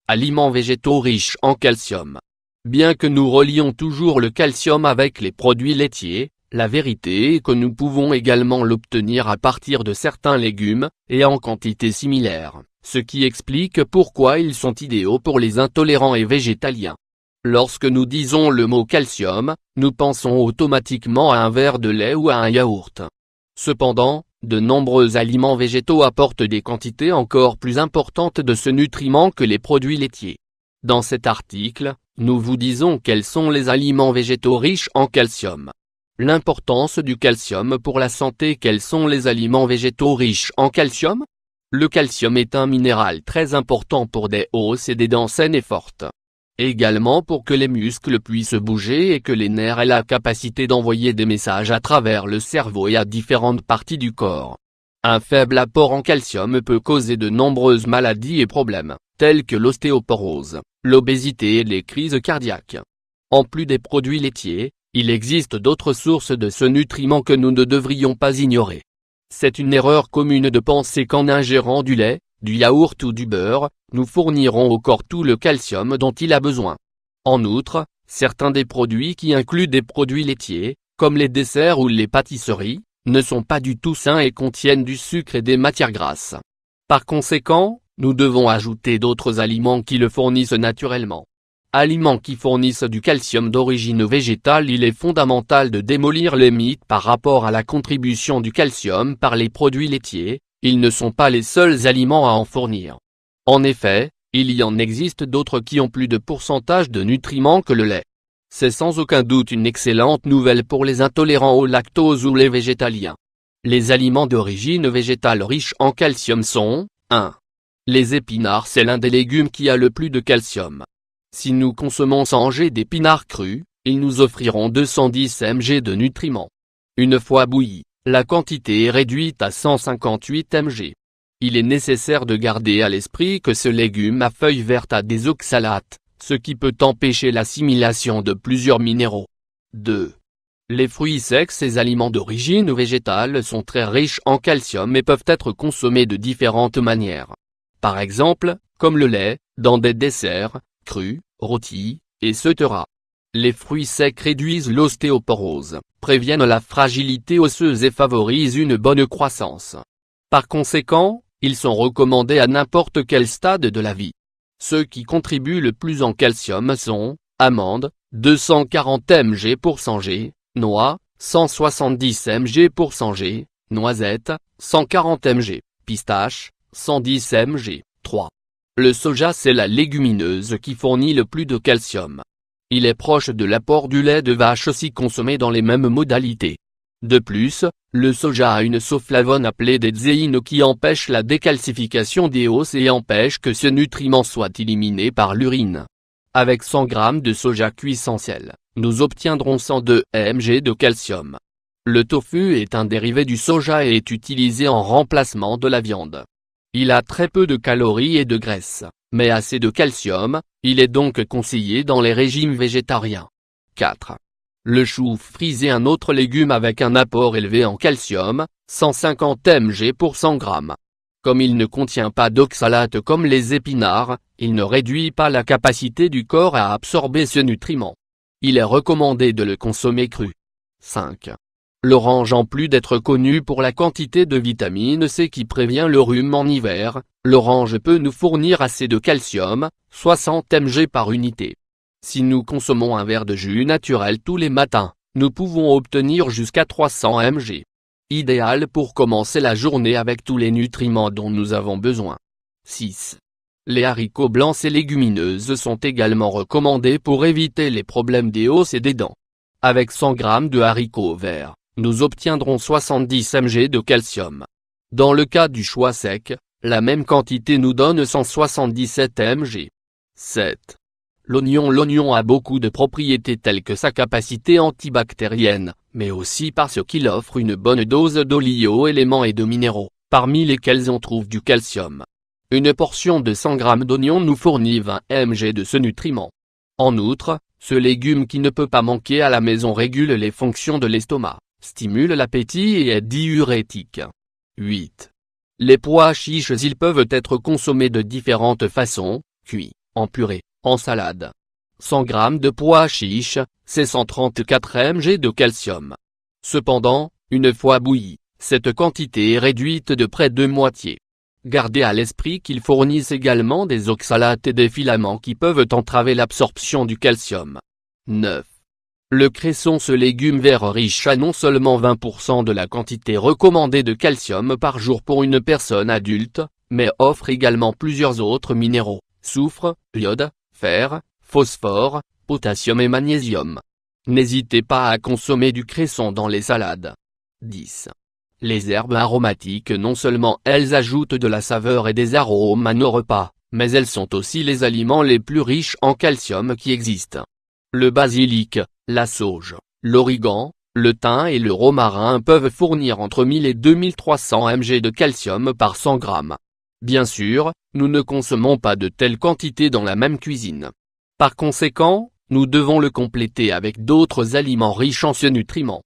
Aliments végétaux riches en calcium. Bien que nous relions toujours le calcium avec les produits laitiers, la vérité est que nous pouvons également l'obtenir à partir de certains légumes, et en quantité similaire, ce qui explique pourquoi ils sont idéaux pour les intolérants et végétaliens. Lorsque nous disons le mot calcium, nous pensons automatiquement à un verre de lait ou à un yaourt. Cependant, de nombreux aliments végétaux apportent des quantités encore plus importantes de ce nutriment que les produits laitiers. Dans cet article, nous vous disons quels sont les aliments végétaux riches en calcium. L'importance du calcium pour la santé. Quels sont les aliments végétaux riches en calcium? Le calcium est un minéral très important pour des os et des dents saines et fortes. Également pour que les muscles puissent bouger et que les nerfs aient la capacité d'envoyer des messages à travers le cerveau et à différentes parties du corps. Un faible apport en calcium peut causer de nombreuses maladies et problèmes, tels que l'ostéoporose, l'obésité et les crises cardiaques. En plus des produits laitiers, il existe d'autres sources de ce nutriment que nous ne devrions pas ignorer. C'est une erreur commune de penser qu'en ingérant du lait, du yaourt ou du beurre, nous fournirons au corps tout le calcium dont il a besoin. En outre, certains des produits qui incluent des produits laitiers, comme les desserts ou les pâtisseries, ne sont pas du tout sains et contiennent du sucre et des matières grasses. Par conséquent, nous devons ajouter d'autres aliments qui le fournissent naturellement. Aliments qui fournissent du calcium d'origine végétale. Il est fondamental de démolir les mythes par rapport à la contribution du calcium par les produits laitiers. Ils ne sont pas les seuls aliments à en fournir. En effet, il y en existe d'autres qui ont plus de pourcentage de nutriments que le lait. C'est sans aucun doute une excellente nouvelle pour les intolérants au lactose ou les végétaliens. Les aliments d'origine végétale riches en calcium sont 1. Les épinards. C'est l'un des légumes qui a le plus de calcium. Si nous consommons 100 g d'épinards crus, ils nous offriront 210 mg de nutriments. Une fois bouillis, la quantité est réduite à 158 mg. Il est nécessaire de garder à l'esprit que ce légume à feuilles vertes a des oxalates, ce qui peut empêcher l'assimilation de plusieurs minéraux. 2. Les fruits secs. Ces aliments d'origine végétale sont très riches en calcium et peuvent être consommés de différentes manières. Par exemple, comme le lait, dans des desserts, crus, rôtis, etc. Les fruits secs réduisent l'ostéoporose, préviennent la fragilité osseuse et favorisent une bonne croissance. Par conséquent, ils sont recommandés à n'importe quel stade de la vie. Ceux qui contribuent le plus en calcium sont amandes, 240 mg pour 100 g, noix, 170 mg pour 100 g, noisettes, 140 mg, pistaches, 110 mg. 3. Le soja. C'est la légumineuse qui fournit le plus de calcium. Il est proche de l'apport du lait de vache si consommé dans les mêmes modalités. De plus, le soja a une soflavone appelée dédéine qui empêche la décalcification des os et empêche que ce nutriment soit éliminé par l'urine. Avec 100 g de soja cuit sans sel, nous obtiendrons 102 mg de calcium. Le tofu est un dérivé du soja et est utilisé en remplacement de la viande. Il a très peu de calories et de graisse, mais assez de calcium. Il est donc conseillé dans les régimes végétariens. 4. Le chou frisé. Un autre légume avec un apport élevé en calcium, 150 mg pour 100 g. Comme il ne contient pas d'oxalate comme les épinards, il ne réduit pas la capacité du corps à absorber ce nutriment. Il est recommandé de le consommer cru. 5. L'orange. En plus d'être connu pour la quantité de vitamine C qui prévient le rhume en hiver, l'orange peut nous fournir assez de calcium, 60 mg par unité. Si nous consommons un verre de jus naturel tous les matins, nous pouvons obtenir jusqu'à 300 mg. Idéal pour commencer la journée avec tous les nutriments dont nous avons besoin. 6. Les haricots blancs. Ces légumineuses sont également recommandées pour éviter les problèmes des os et des dents. Avec 100 g de haricots verts, nous obtiendrons 70 mg de calcium. Dans le cas du choix sec, la même quantité nous donne 177 mg. 7. L'oignon. L'oignon a beaucoup de propriétés telles que sa capacité antibactérienne, mais aussi parce qu'il offre une bonne dose d'oligo-éléments et de minéraux, parmi lesquels on trouve du calcium. Une portion de 100 g d'oignon nous fournit 20 mg de ce nutriment. En outre, ce légume qui ne peut pas manquer à la maison régule les fonctions de l'estomac, stimule l'appétit et est diurétique. 8. Les pois chiches. Ils peuvent être consommés de différentes façons, cuits, en purée, en salade. 100 g de pois chiches, c'est 134 mg de calcium. Cependant, une fois bouilli, cette quantité est réduite de près de moitié. Gardez à l'esprit qu'ils fournissent également des oxalates et des filaments qui peuvent entraver l'absorption du calcium. 9. Le cresson, ce légume vert riche a non seulement 20% de la quantité recommandée de calcium par jour pour une personne adulte, mais offre également plusieurs autres minéraux, soufre, iode, fer, phosphore, potassium et magnésium. N'hésitez pas à consommer du cresson dans les salades. 10. Les herbes aromatiques, non seulement elles ajoutent de la saveur et des arômes à nos repas, mais elles sont aussi les aliments les plus riches en calcium qui existent. Le basilic, la sauge, l'origan, le thym et le romarin peuvent fournir entre 1000 et 2300 mg de calcium par 100 g. Bien sûr, nous ne consommons pas de telles quantités dans la même cuisine. Par conséquent, nous devons le compléter avec d'autres aliments riches en ce nutriment.